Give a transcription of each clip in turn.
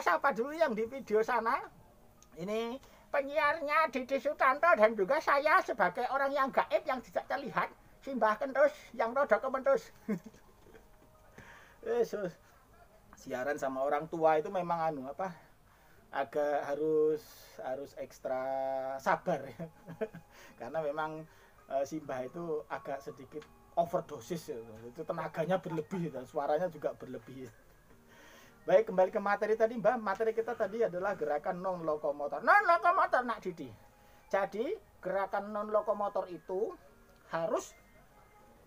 kita sapa dulu yang di video sana. Ini penyiarnya Didi Sutanto dan juga saya sebagai orang yang gaib yang tidak terlihat, Simbah Kentus yang rodo kementus. Yesus. Siaran sama orang tua itu memang agak harus ekstra sabar ya. Karena memang Simbah itu agak sedikit overdosis ya. Itu tenaganya berlebih dan suaranya juga berlebih. Baik, kembali ke materi tadi Mbak. Materi kita tadi adalah gerakan non lokomotor. Non lokomotor Nak Didi. Jadi gerakan non lokomotor itu harus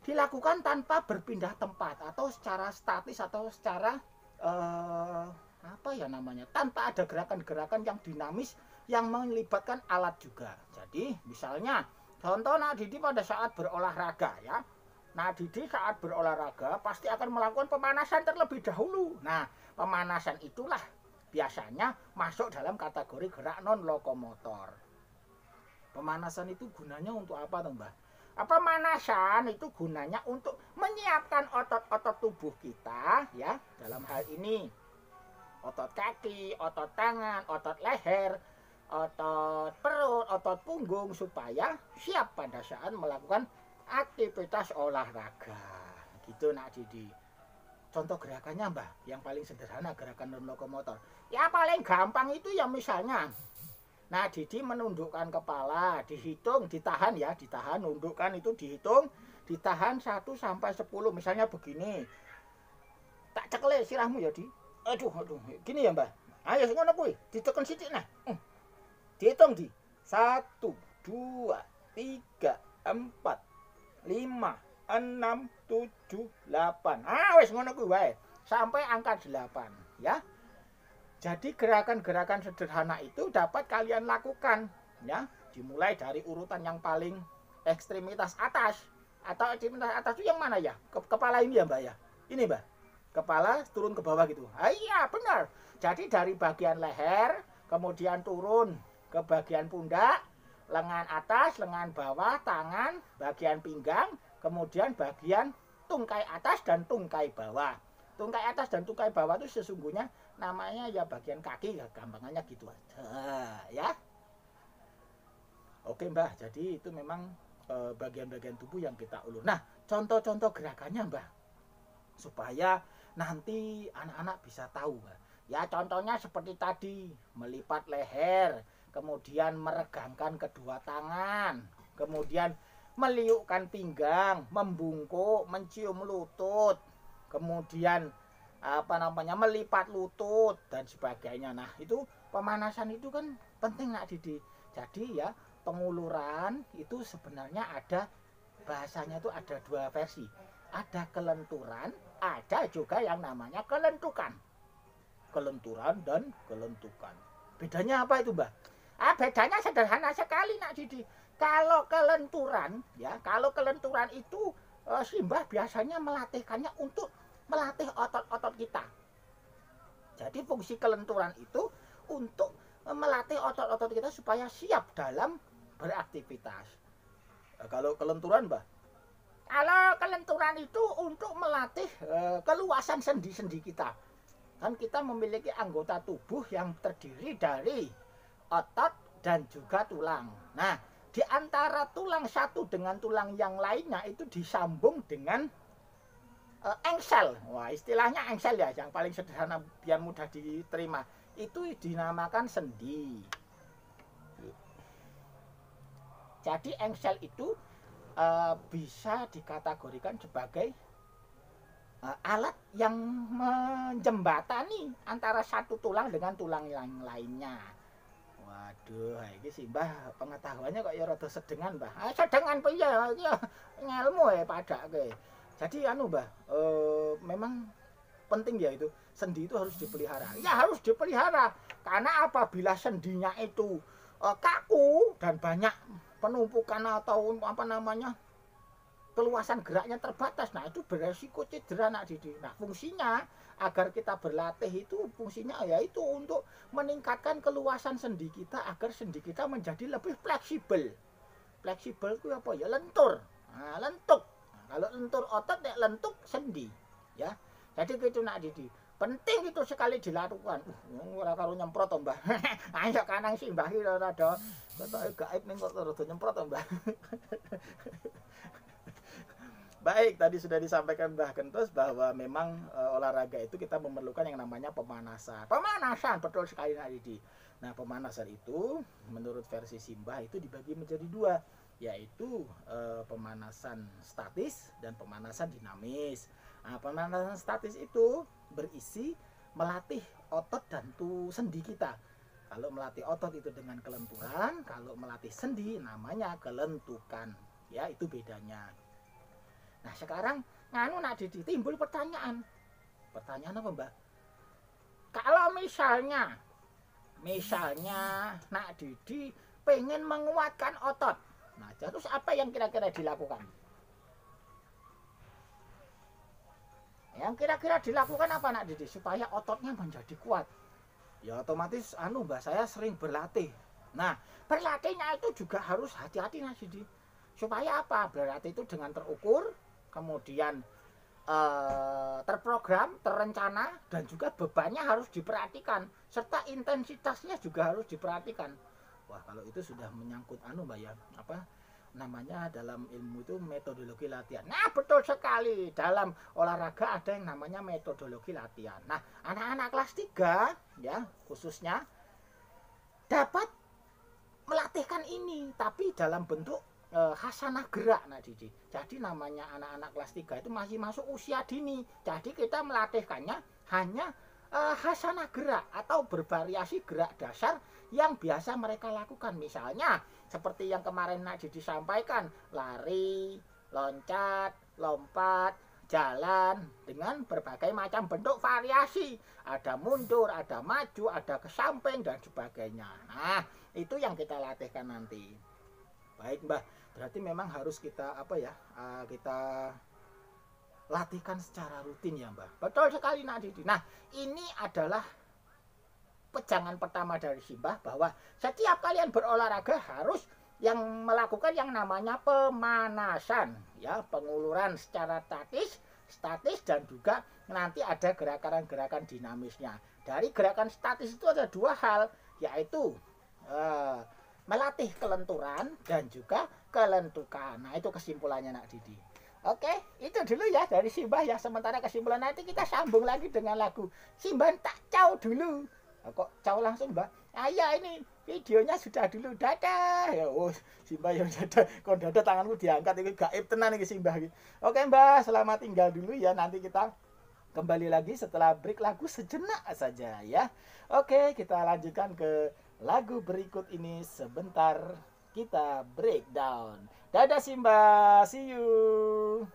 dilakukan tanpa berpindah tempat atau secara statis atau secara tanpa ada gerakan-gerakan yang dinamis yang melibatkan alat juga. Jadi misalnya contoh Nak Didi pada saat berolahraga ya. Nak Didi saat berolahraga pasti akan melakukan pemanasan terlebih dahulu. Nah, pemanasan itulah biasanya masuk dalam kategori gerak non lokomotor. Pemanasan itu gunanya untuk apa tuh Mbak? Pemanasan itu gunanya untuk menyiapkan otot-otot tubuh kita ya. Dalam hal ini otot kaki, otot tangan, otot leher, otot perut, otot punggung supaya siap pada saat melakukan aktivitas olahraga. Gitu Nak Didi. Contoh gerakannya Mbah, yang paling sederhana gerakan non lokomotor. Ya paling gampang itu ya misalnya Nah Didi menundukkan kepala, dihitung, ditahan ya, ditahan, nundukkan itu dihitung, ditahan 1 sampai 10, misalnya begini. Tak cekle sirahmu ya Di. Aduh, gini ya Mbah. Ayo ngono kuwi, ditekan sithik nah. Dihitung Di. 1 2 3 4 5 6 7 8. Wis ngono kuwi wae. Sampai angka 8 ya. Jadi gerakan-gerakan sederhana itu dapat kalian lakukan ya, dimulai dari urutan yang paling ekstremitas atas. Atau ekstremitas atas itu yang mana ya? Kepala ini ya Mbak ya. Ini Mbak. Kepala turun ke bawah gitu. Iya, benar. Jadi dari bagian leher kemudian turun ke bagian pundak, lengan atas, lengan bawah, tangan, bagian pinggang, kemudian bagian tungkai atas dan tungkai bawah. Tungkai atas dan tungkai bawah itu sesungguhnya namanya ya bagian kaki ya, gampangannya gitu aja ya. Oke Mbah, jadi itu memang bagian-bagian tubuh yang kita ulur. Nah, contoh-contoh gerakannya Mbah, supaya nanti anak-anak bisa tahu Mbah. Ya contohnya seperti tadi, melipat leher, kemudian meregangkan kedua tangan, kemudian meliukkan pinggang, membungkuk, mencium lutut, kemudian melipat lutut dan sebagainya. Nah itu pemanasan itu kan penting Nak Didi. Jadi ya penguluran itu sebenarnya ada bahasanya itu ada 2 versi. Ada kelenturan, ada juga yang namanya kelentukan. Kelenturan dan kelentukan. Bedanya apa itu Mbak? Bedanya sederhana sekali Nak Didi. Kalau kelenturan ya, kalau kelenturan itu Simbah biasanya melatihkannya untuk melatih otot-otot kita. Jadi fungsi kelenturan itu untuk melatih otot-otot kita supaya siap dalam beraktivitas. Kalau kelenturan Mbak? Kalau kelenturan itu untuk melatih keluasan sendi-sendi kita. Kan kita memiliki anggota tubuh yang terdiri dari otot dan juga tulang. Nah, di antara tulang satu dengan tulang yang lainnya itu disambung dengan engsel. Wah, istilahnya engsel ya, yang paling sederhana biar mudah diterima. Itu dinamakan sendi. Jadi engsel itu bisa dikategorikan sebagai alat yang menjembatani antara satu tulang dengan tulang yang lainnya. Waduh, ini sih Mbah pengetahuannya kok ya rada sedengan Mbah. Sedengan piye ya ngelmu ya padake. Jadi Mbah, memang penting ya itu, sendi itu harus dipelihara. Ya harus dipelihara, karena apabila sendinya itu kaku dan banyak penumpukan atau keluasan geraknya terbatas, nah itu beresiko cedera Nak Didi. Nah fungsinya agar kita berlatih itu fungsinya yaitu untuk meningkatkan keluasan sendi kita agar sendi kita menjadi lebih fleksibel. Fleksibel itu apa ya? Lentur. Nah, lentuk. Kalau lentur otot ya lentuk sendi ya. Jadi gitu Nak Didi. penting itu sekali dilakukan. Ora karo nyemprot to, Mbah. Ayo kanang Simbah iki rada ketoke gaib ning kok rada nyemprot to, Mbah. Baik, tadi sudah disampaikan Mbah Kentus bahwa memang olahraga itu kita memerlukan yang namanya pemanasan. Pemanasan, betul sekali Nak Didi. Nah, pemanasan itu menurut versi Simbah itu dibagi menjadi dua, yaitu pemanasan statis dan pemanasan dinamis. Nah, pemanasan statis itu berisi melatih otot dan sendi kita. Kalau melatih otot itu dengan kelenturan, kalau melatih sendi namanya kelentukan. Ya, itu bedanya. Nah, sekarang nganu Nak Didi timbul pertanyaan. Pertanyaan apa, Mbak? Kalau misalnya Nak Didi pengen menguatkan otot. Nah, terus apa yang kira-kira dilakukan? Yang kira-kira dilakukan apa Nak Didi supaya ototnya menjadi kuat? Ya otomatis Mbak, saya sering berlatih. Nah, berlatihnya itu juga harus hati-hati Nak Didi. Supaya apa? Berlatih itu dengan terukur, kemudian terprogram, terencana, dan juga bebannya harus diperhatikan, serta intensitasnya juga harus diperhatikan. Wah, kalau itu sudah menyangkut Mbak ya, apa namanya dalam ilmu itu metodologi latihan. Nah, betul sekali. Dalam olahraga ada yang namanya metodologi latihan. Nah, anak-anak kelas 3 ya, khususnya dapat melatihkan ini, tapi dalam bentuk hasanah gerak Nak Didi. Jadi namanya anak-anak kelas 3 itu masih masuk usia dini. Jadi kita melatihkannya hanya hasanah gerak atau bervariasi gerak dasar yang biasa mereka lakukan. Misalnya seperti yang kemarin Nak Didi sampaikan, lari, loncat, lompat, jalan dengan berbagai macam bentuk variasi. Ada mundur, ada maju, ada ke samping dan sebagainya. Nah, itu yang kita latihkan nanti. Baik, Mbah. Berarti memang harus kita kita latihkan secara rutin ya, Mbah. Betul sekali Nak Didi. Nah, ini adalah pegangan pertama dari Simbah bahwa setiap kalian berolahraga harus yang melakukan yang namanya pemanasan, ya, penguluran secara statis dan juga nanti ada gerakan-gerakan dinamisnya. Dari gerakan statis itu ada dua hal, yaitu melatih kelenturan dan juga kelentukan. Nah, itu kesimpulannya Nak Didi. Oke, itu dulu ya dari Simbah ya. Sementara kesimpulan nanti kita sambung lagi dengan lagu. Simbah tak caw dulu. Kok caw langsung, Mbak? Ah ya, ini videonya sudah dulu. Dadah. Ya, Simbah yang dadah. Kok dadah tanganku diangkat ini gaib tenan ini Simbah. Oke, Mbak, selamat tinggal dulu ya. Nanti kita kembali lagi setelah break lagu sejenak saja ya. Oke, kita lanjutkan ke lagu berikut ini sebentar. Kita breakdown. Dadah Simbah, see you.